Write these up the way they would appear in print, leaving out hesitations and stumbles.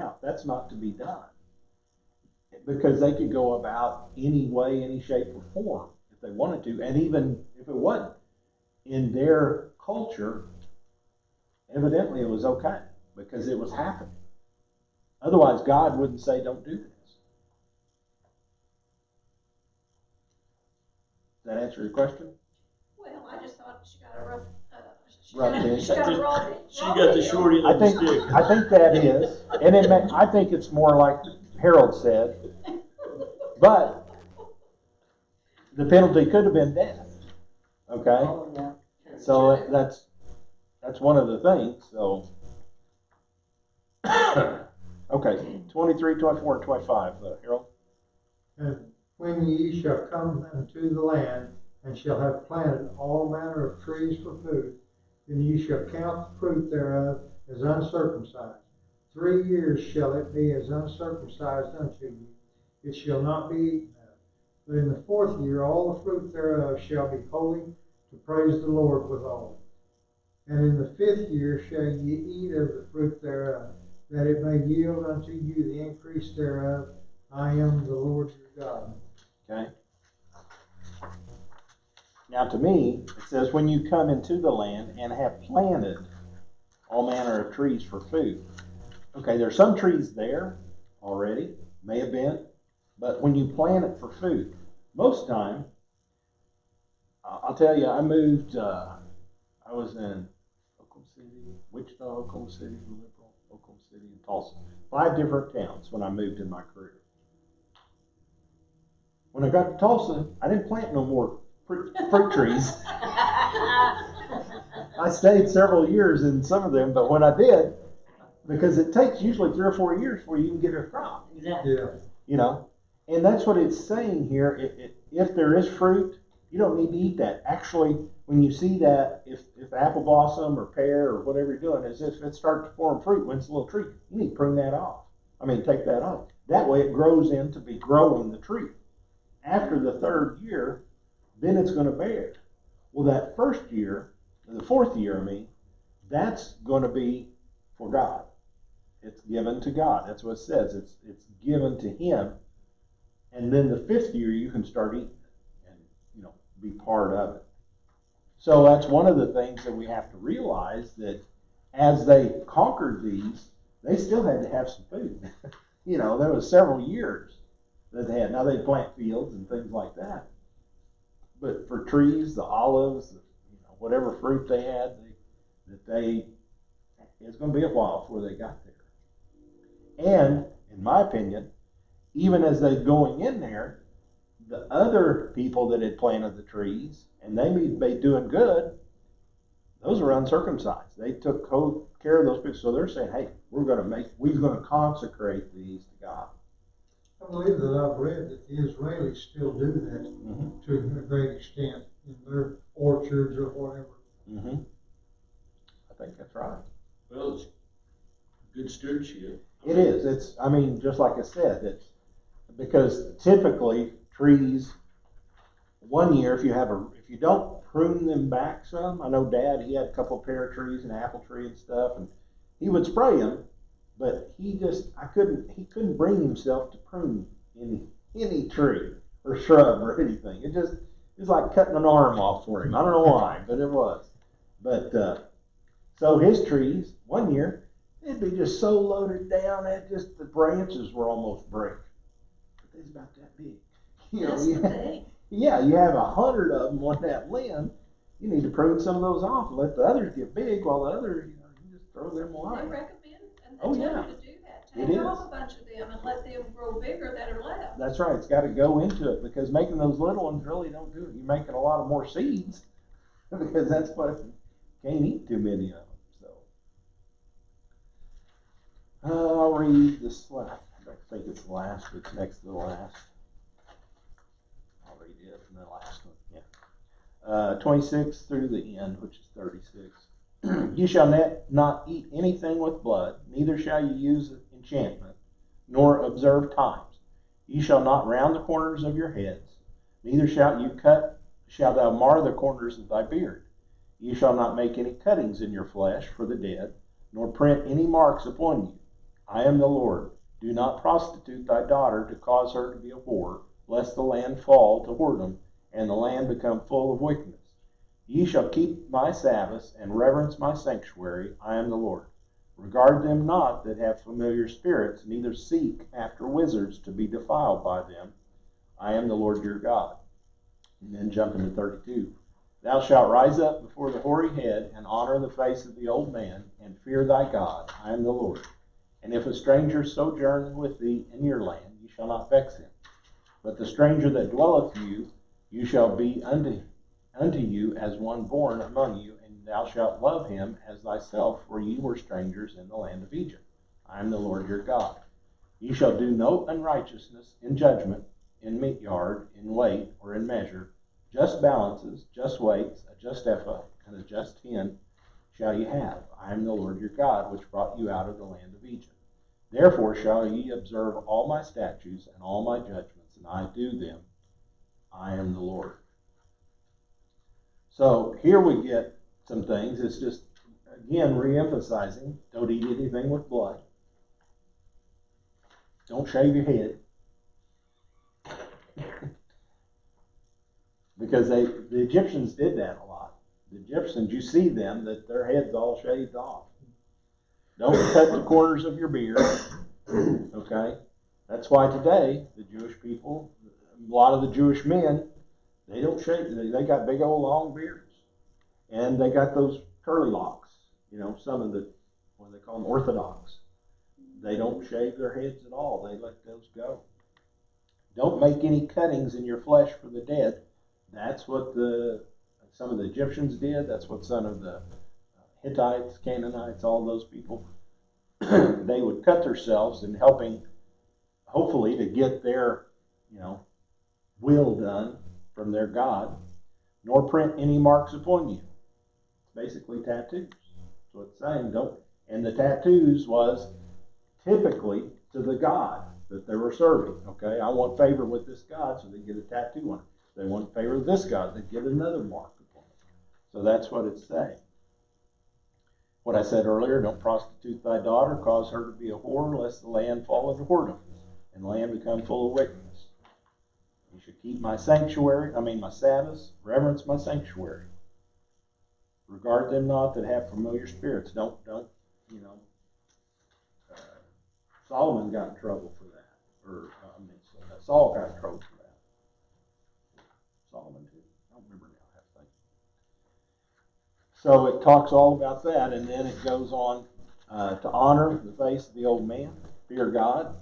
out. That's not to be done. Because they could go about any way, any shape or form if they wanted to. And even if it wasn't, in their culture, evidently it was okay because it was happening. Otherwise, God wouldn't say, don't do this. Does that answer your question? Well, I just thought she got a rough, She got the short end of the stick. I think that is, and I think it's more like Harold said, but the penalty could have been death. Okay, Oh, yeah. so that's one of the things. So okay, 23, 24, and 25, Harold. And when ye shall come unto the land, and shall have planted all manner of trees for food, then ye shall count the fruit thereof as uncircumcised. 3 years shall it be as uncircumcised unto you. It shall not be eaten of. But in the 4th year all the fruit thereof shall be holy, to praise the Lord withal. And in the 5th year shall ye eat of the fruit thereof, that it may yield unto you the increase thereof. I am the Lord your God. Okay. Now to me, it says, when you come into the land and have planted all manner of trees for food. Okay, there's some trees there already, may have been, but when you plant it for food, most time, I'll tell you, I moved, I was in Oklahoma City, Wichita, Oklahoma City, Liberal, Oklahoma City, and Tulsa. 5 different towns when I moved in my career. When I got to Tulsa, I didn't plant no more fruit trees. I stayed several years in some of them, but when I did, because it takes usually 3 or 4 years before you can get a crop. Exactly. Yeah. You know, and that's what it's saying here. If there is fruit, you don't need to eat that. Actually, when you see that, if apple blossom or pear or whatever you're doing, is if it starts to form fruit when it's a little tree, you need to prune that off. I mean, take that off. That way it grows into be growing the tree. After the 3rd year, then it's going to bear. Well, that 1st year, the 4th year, I mean, that's going to be for God. It's given to God. That's what it says. It's given to Him. And then the 5th year, you can start eating it and, be part of it. So that's one of the things that we have to realize, that as they conquered these, they still had to have some food. There was several years that they had. Now they plant fields and things like that. But for trees, the olives, whatever fruit they had, it's going to be a while before they got there. And, in my opinion, even as they're going in there, the other people that had planted the trees, and they may be doing good, those are uncircumcised. They took care of those people. So they're saying, hey, we're going to consecrate these to God. I believe that I've read that the Israelis still do that to a great extent in their orchards or whatever. Mm-hmm. I think that's right. Well, it's good stewardship. It is. It's, just like I said, it's because typically trees, 1 year, if you don't prune them back some, I know Dad, he had a couple of pear trees and apple tree and stuff, and he would spray them, but he couldn't bring himself to prune any tree or shrub or anything. It's like cutting an arm off for him. I don't know why, but it was. But so his trees, 1 year, it'd be just so loaded down that just the branches were almost break. But it's about that big. That's the thing. Yeah, you have 100 of them on that limb. You need to prune some of those off and let the others get big, while the others, you just throw them They away. recommend, and they Oh, tell yeah. you to do that. It Take is. off a bunch of them and let them grow bigger that are left. That's right. It's got to go into it, because making those little ones really don't do it. You're making a lot of more seeds, because that's what you can't eat too many of them. So I'll read this last. I think it's the last. It's next to the last. I'll read it from the last one. Yeah. 26 through the end, which is 36. You shall not eat anything with blood, neither shall you use enchantment, nor observe times. You shall not round the corners of your heads, neither shall thou mar the corners of thy beard. You shall not make any cuttings in your flesh for the dead, nor print any marks upon you. I am the Lord. Do not prostitute thy daughter to cause her to be a whore, lest the land fall to whoredom, and the land become full of wickedness. Ye shall keep my Sabbaths, and reverence my sanctuary. I am the Lord. Regard them not that have familiar spirits, neither seek after wizards to be defiled by them. I am the Lord your God. And then jump into 32. Thou shalt rise up before the hoary head, and honor the face of the old man, and fear thy God. I am the Lord. And if a stranger sojourn with thee in your land, you shall not vex him. But the stranger that dwelleth you shall be unto you as one born among you, and thou shalt love him as thyself, for ye were strangers in the land of Egypt. I am the Lord your God. Ye shall do no unrighteousness in judgment, in meat yard, in weight, or in measure. Just balances, just weights, a just ephah, and a just hin shall ye have. I am the Lord your God, which brought you out of the land of Egypt. Therefore shall ye observe all my statutes and all my judgments, and I do them. I am the Lord. So here we get some things. It's just, again, re-emphasizing, don't eat anything with blood. Don't shave your head. Because the Egyptians did that a lot. The Egyptians, you see them, that their heads all shaved off. Don't cut the corners of your beard. Okay? That's why today, the Jewish people, a lot of the Jewish men, they don't shave. They got big old long beards. And they got those curly locks. You know, some of the, what do they call them, Orthodox. They don't shave their heads at all. They let those go. Don't make any cuttings in your flesh for the dead. That's what some of the Egyptians did. That's what some of the Hittites, Canaanites, all those people, they would cut themselves in helping, hopefully, to get their, will done from their God, nor print any marks upon you. Basically tattoos. So it's saying don't. And the tattoos was typically to the God that they were serving. Okay, I want favor with this God, so they get a tattoo on it. They want favor with this God, they get another mark upon it. So that's what it's saying. What I said earlier, don't prostitute thy daughter, cause her to be a whore, lest the land fall into whoredom, and the land become full of wickedness. You should keep my my Sabbaths, reverence my sanctuary. Regard them not that have familiar spirits. Don't, Solomon got in trouble for that. Saul got in trouble for that. Solomon too? I don't remember now. I have to think. So it talks all about that, and then it goes on to honor the face of the old man, fear God.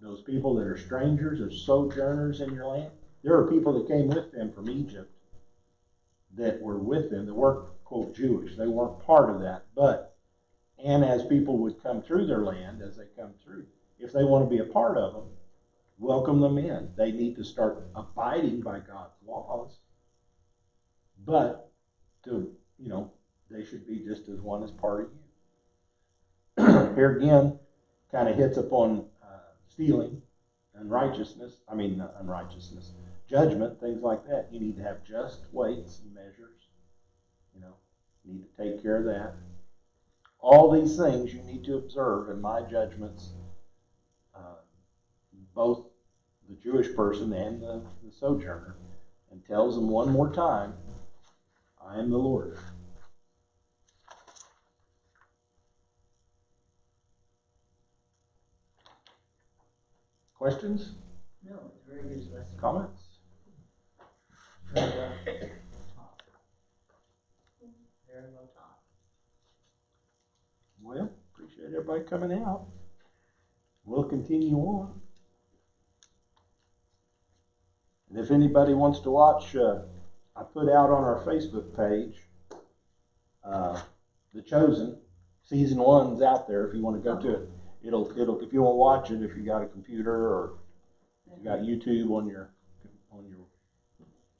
Those people that are strangers or sojourners in your land. There are people that came with them from Egypt that were with them that weren't, quote, Jewish. They weren't part of that. And as people would come through their land, as they come through, if they want to be a part of them, welcome them in. They need to start abiding by God's laws. But, they should be just as one as part of you. Here again, kind of hits upon stealing, judgment, things like that. You need to have just weights and measures. You need to take care of that. All these things you need to observe in my judgments, both the Jewish person and the sojourner, and tells them one more time, I am the Lord. Questions? No, it's a very good lesson. Comments? Very well taught. Very well taught. Well, appreciate everybody coming out. We'll continue on. And if anybody wants to watch, I put out on our Facebook page, The Chosen, season 1's out there if you want to go to it. It'll if you want to watch it, if you got a computer or if you got YouTube on your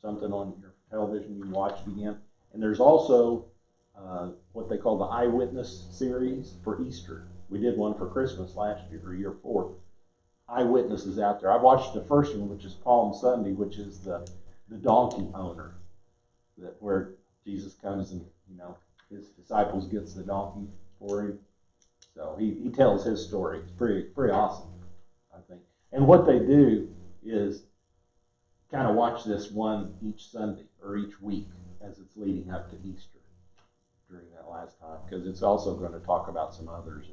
something on your television, you can watch it again. And there's also what they call the Eyewitness series for Easter. We did one for Christmas last year or year 4. Eyewitnesses out there. I watched the first one, which is Palm Sunday, which is the donkey owner, where Jesus comes and his disciples gets the donkey for him. So he tells his story. It's pretty awesome, I think. And what they do is kind of watch this one each Sunday or each week as it's leading up to Easter during that last time, because it's also going to talk about some others